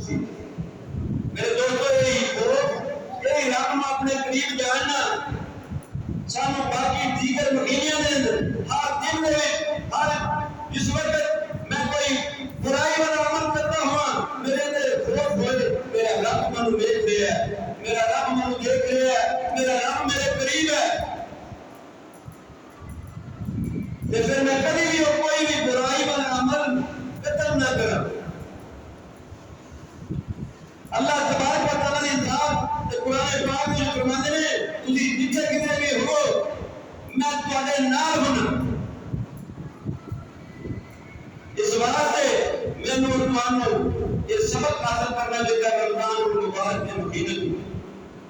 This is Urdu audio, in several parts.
سی میرے دوستو یہی رب نو اپنے قریب جاننا سانو باقی دیگر مہینیاں دے اندر ہر دن میں ہر جس وقت میں کوئی برائی والا عمل کرتا ہوں میرے اندر خوف ہوئے میرا رب منو دیکھ رہا ہے میرا رب منو دیکھ رہا ہے میرا رب میرے قریب ہے تے پھر میں کبھی بھی کوئی بھی برائی والا عمل قتل نہ کروں اللہ تبارک و تعالی نے ذات تے قرآن پاک میں فرماتے ہیں تسی جتھے کتے بھی ہو میں تواڈے نال ہونا اس واسطے مینوں تانوں یہ سبق حاصل کرنا چاہیے رمضان المبارک کے مہینے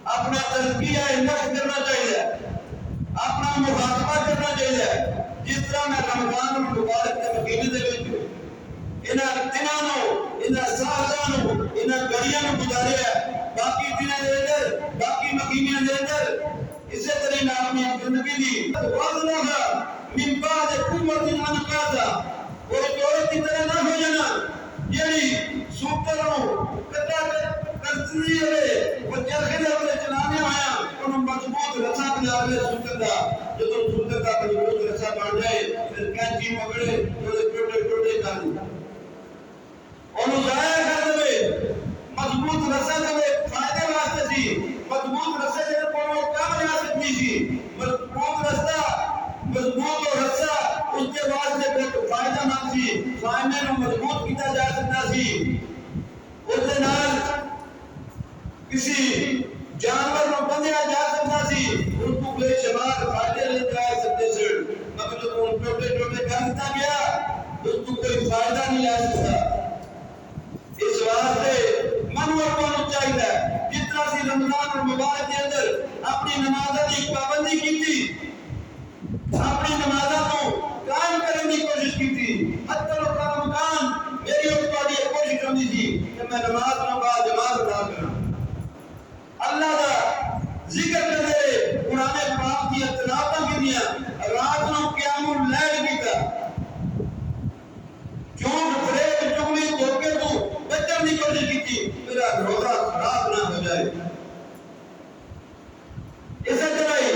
اپنا تزکیہ نفس کرنا چاہیے اپنا محاسبہ کرنا چاہیے جس طرح میں رمضان المبارک کے مہینے دے وچ انہاں دناں نوں انہاں ساعتاں نوں انہاں گھڑیاں نوں گزاریا باقی دناں دے اندر باقی مہینیاں دے اندر اسی طرح میں اپنی زندگی دی وزنہ من بعد قوت انقاذا اور عورت کی طرح نہ ہو جانا یعنی سوپروں کتا کرتی ہے وہ چرخے دے اپنے چلانے آیا انہوں مضبوط رسا بنا لے سوچر دا جب سوچر دا مضبوط رسا بن جائے پھر کینچی پکڑے اور ٹوٹے ٹوٹے کر دیں انہوں ضائع کر دے مضبوط رسا دے فائدے واسطے سی مضبوط رسے دے پر وہ کام جا سکتی سی مضبوط رسا مضبوط اور رسا اس کے واسطے بہت فائدہ مند سی خائمے نو مضبوط کیتا جا سکتا سی اس دے نال کسی جانور نو بندھیا جا سکتا سی ان کو بے شمار فائدے لے جا سکتے سے مگر جب ان ٹوٹے ٹوٹے کر دیتا گیا اس کو کوئی فائدہ نہیں آ سکتا اس واسطے منو اپنوں چاہیے جتنا سی رمضان المبارک کے اندر اپنی نمازوں کی پابندی کی تھی اپنی نمازوں کو قائم کرنے کی کوشش کی تھی حتی لوکا مکان میری اور تمہاری یہ کوشش کرنی تھی کہ میں نماز نو با جماعت ادا کروں اللہ دا ذکر کرے قرآن پاک کی تلاوتاں کیتیاں رات نو قیام اللیل کیتا جھوٹ فریب چغلی دھوکے تو بچن کی کوشش کی تھی میرا روزہ خراب نہ ہو جائے اسی طرح ہی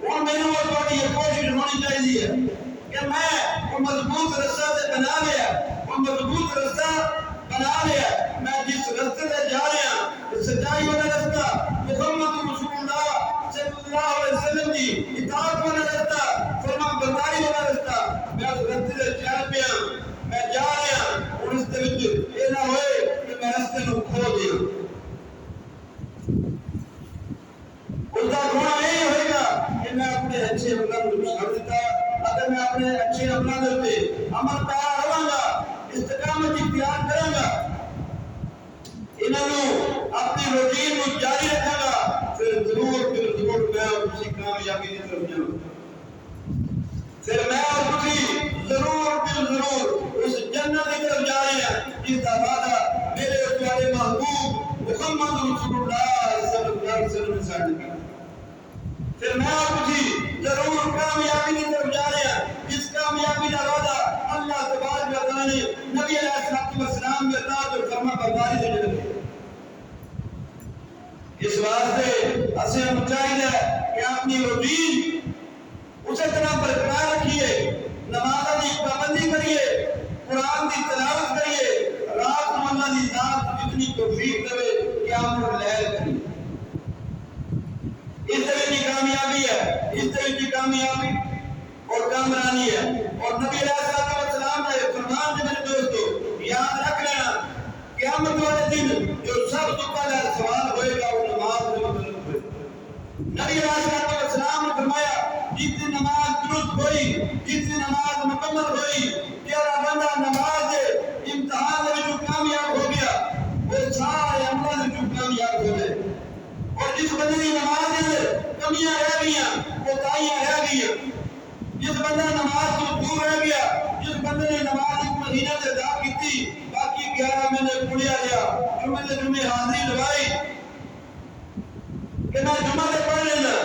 اور میرے اور تمہاری یہ کوشش ہونی چاہیے کہ میں وہ مضبوط رستہ سے بنا لیا وہ مضبوط رستہ بنا لیا میں جس رستے سے جا رہا ہوں سچائی والا رستہ محمد رسول اللہ صلی اللہ علیہ وسلم کی اطاعت والا رستہ فرمان برداری والا رستہ میں اس رستے سے چل پیا میں جا رہا ہوں اور اس کے وچ یہ نہ ہوئے کہ میں رستے نو کھو دیا اس کا گناہ نہیں ہوئے گا کہ میں اپنے اچھے عملوں کو چھوڑ دیتا اگر میں اپنے اچھے عملوں پہ عمل پیرا رہوں گا استقامت اختیار کروں گا انہوں اپنی روٹین کو جاری رکھا گا پھر ضرور میں اور کسی کامیابی کی طرف جاؤں پھر میں اور کسی ضرور اس جنت کی طرف جا رہے ہیں جس کا وعدہ میرے اور تمہارے محبوب محمد رسول اللہ صلی اللہ علیہ وسلم نے کیا پھر میں اور کسی ضرور کامیابی کی طرف جا رہے ہیں جس کامیابی کا وعدہ اللہ تبارک و تعالی نے نبی علیہ السلام کے اطاعت اور فرما برداری سے دیا اس واسطے اسے ہم چاہیے کہ اپنی روٹین اسی طرح برقرار رکھیے نمازوں کی پابندی کریے قرآن کی تلاوت کریے رات کو اللہ کی ذات جتنی توفیق دے قیام اللیل کریے اس طرح کی کامیابی ہے اس طرح کی کامیابی اور کامرانی ہے اور نبی علیہ السلام نے فرمان دے میرے دوستو یاد رکھ لینا قیامت والے دن جو سب سے پہلا سوال ہوئے گا وہ نماز میں مطلب ہوئے نبی علیہ السلام نے فرمایا جس دن نماز درست ہوئی جس دن نماز مکمل ہوئی تیرا بندہ نماز امتحان میں جو کامیاب ہو گیا وہ سارے عمل جو کامیاب ہو گئے اور جس بندے کی نماز میں کمیاں رہ گئیاں کوتاہیاں رہ گئیاں جس بندہ نماز تو دور رہ گیا جس بندے نے نماز ایک مہینہ سے ادا کی تھی باقی 11 مہینے پڑیا گیا جمعے حاضری لگائی کہ میں جمعہ سے پڑھ لینا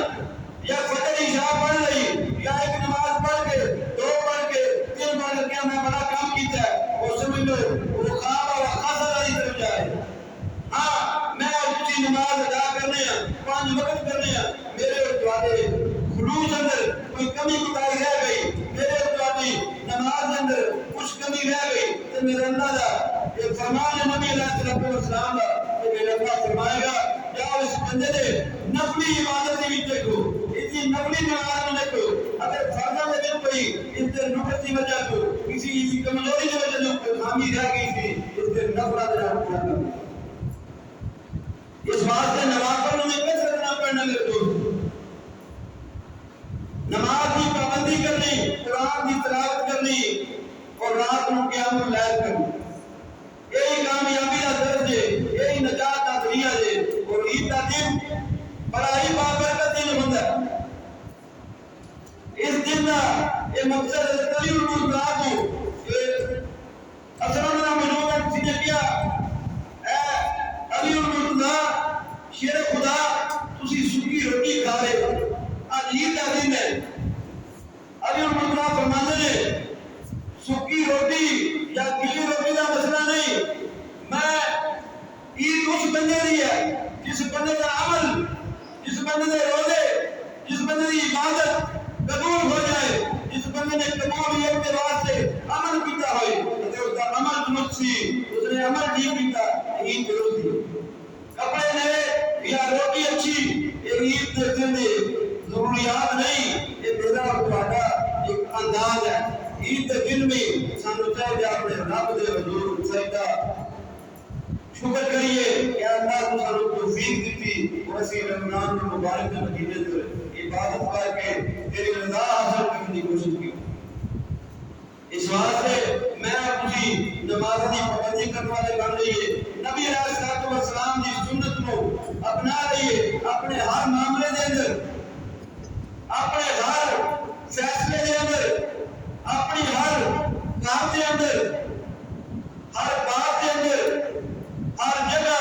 یا فجر عشاء پڑھ لی یا ایک نماز پڑھ کے 2 پڑھ کے 3 پڑھ کے میں بڑا کام کیتا ہے وہ سمجھ لو وہ خواب اور خاصہ کی طرف جائے 5 وقت کرنے ہیں میرے اور تواڈے خلوص اندر کوئی کمی کوتاہی رہ گئی میرے اور تواڈی نماز اندر کچھ کمی رہ گئی تے میرے اللہ دا یہ فرمان ہے نبی علیہ السلام دا کہ میرا اللہ فرمائے گا یا اس بندے نے نفلی عبادت دی وچ کو اسی نفلی نماز میں کو اگر فرض میں دن کوئی اس دے نقص کی وجہ کو کسی کی کمزوری کی وجہ سے خامی رہ گئی تھی اس دے نفلا دے اس بات سے نماز پڑھنے میں کیسے کرنا پڑنا میرے دوست نماز کی پابندی کرنی قرآن کی تلاوت کرنی اور رات کو قیام اللیل کرنی یہی کامیابی کا درج ہے یہی نجات کا ذریعہ ہے اور عید کا دن بڑا ہی بابرکت دن ہوتا ہے اس دن کا یہ مقصد علی المرتضیٰ کو اثر اللہ منوع کسی نے کیا اے علی المرتضیٰ شیر خدا تسی سکی روٹی کھا رہے آج عید کا دن ہے علی المرتضیٰ فرماتے ہیں سکی روٹی یا گلی روٹی کا مسئلہ نہیں میں عید اس بندے دی ہے جس بندے کا عمل جس بندے کے روزے جس بندے کی عبادت قبول ہو جائے جس بندے نے قبولیت کے واسطے عمل کیتا ہوئے تے اس کا عمل درست سی اس نے عمل ٹھیک کیتا عید درست تھی کپڑے نئے یا روٹی اچھی یہ عید کے دن دی ضروریات نہیں یہ میرا اور تہاڈا ایک انداز ہے عید کے دن میں سانو چاہیے اپنے رب دے حضور سجدہ شکر کریے کہ اللہ تو سانو توفیق دیتی اور اسی رمضان المبارک کے مہینے میں عبادت کر کے تیری رضا حاصل کرنے کی کوشش کی اس واسطے میں اپنی نماز کی پابندی کرنے والے بن رہیے نبی علیہ السلام کی سنت کو اپنا رہیے اپنے ہر معاملے کے اندر اپنے ہر فیصلے کے اندر اپنی ہر کام کے اندر ہر بات کے اندر ہر جگہ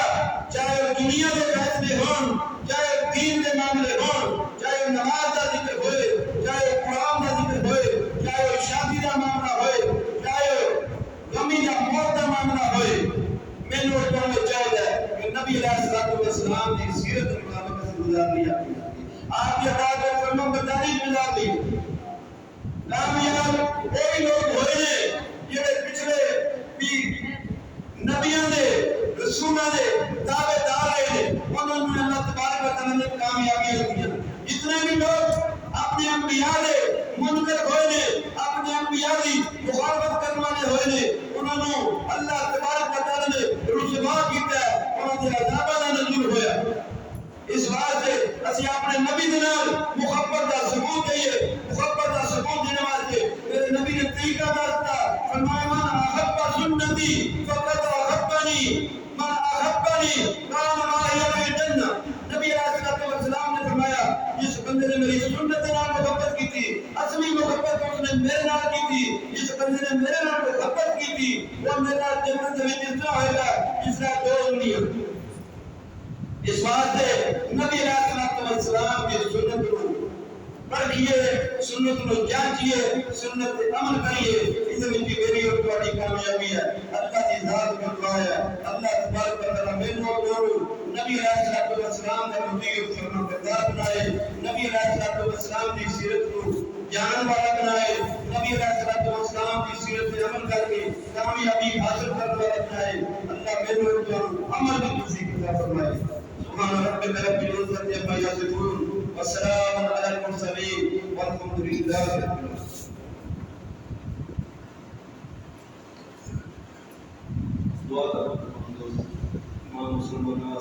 چاہے دنیا کے فیصلے ہوں چاہے دین کے معاملے ہوں چاہے نماز کا ذکر ہوئے چاہے قرآن کا ذکر ہوئے چاہے شادی کا معاملہ ہوئے چاہے غمی یا موت کا معاملہ ہوئے میں نوٹ کرنا چاہیے کہ نبی علیہ السلام کی سیرت مطابق سے گزارنی آتی ہے آپ کے بعد فرمان برداری گزارنی کامیاب وہی لوگ ہوئے ہیں جڑے پچھلے بھی نبیوں نے رسولوں نے دعوے دار رہے انہوں نے اللہ تبارک و تعالی نے کامیابیاں دیا جتنے بھی لوگ اپنے انبیاء نے منکر ہوئے نے اپنے انبیاء کی مخالفت کرنے والے ہوئے نے انہوں نے اللہ تبارک و تعالی نے رسوا کیتا ہے انہوں نے عذاب دا نزول ہویا اس واسطے اسی اپنے نبی دے نال محبت دا ثبوت دئیے محبت دا ثبوت دینے واسطے میرے نبی نے طریقہ دستا فرمایا من احب سنتی فقد احبنی من احبنی کان معی فی الجنہ نبی علیہ السلام نے فرمایا جس بندے نے میری سنت نال محبت کی تھی اصلی محبت اس نے میرے نال کی تھی جس بندے نے میرے نال محبت کی تھی وہ میرا جنت میں اس طرح ہوئے گا جس کا دور نہیں ہے اس واسطے نبی علیہ السلام کی سنت کو پڑھیے سنت کو جانچیے سنت پہ عمل کریے اس میں میری اور تمہاری کامیابی ہے اللہ کی ذات کا دعا ہے اللہ تبارک و تعالی میرے اور نبی علیہ السلام کا مطیع فرما بردار بنائے نبی علیہ السلام کی سیرت کو جاننے والا بنائے نبی علیہ السلام کی سیرت پہ عمل کر کے کامیابی حاصل کرنے والا بنائے اللہ میرے اور عمل کی توفیق عطا فرمائے سبحان ربك رب العزة عما يصفون والسلام على المرسلين والحمد لله رب العالمين.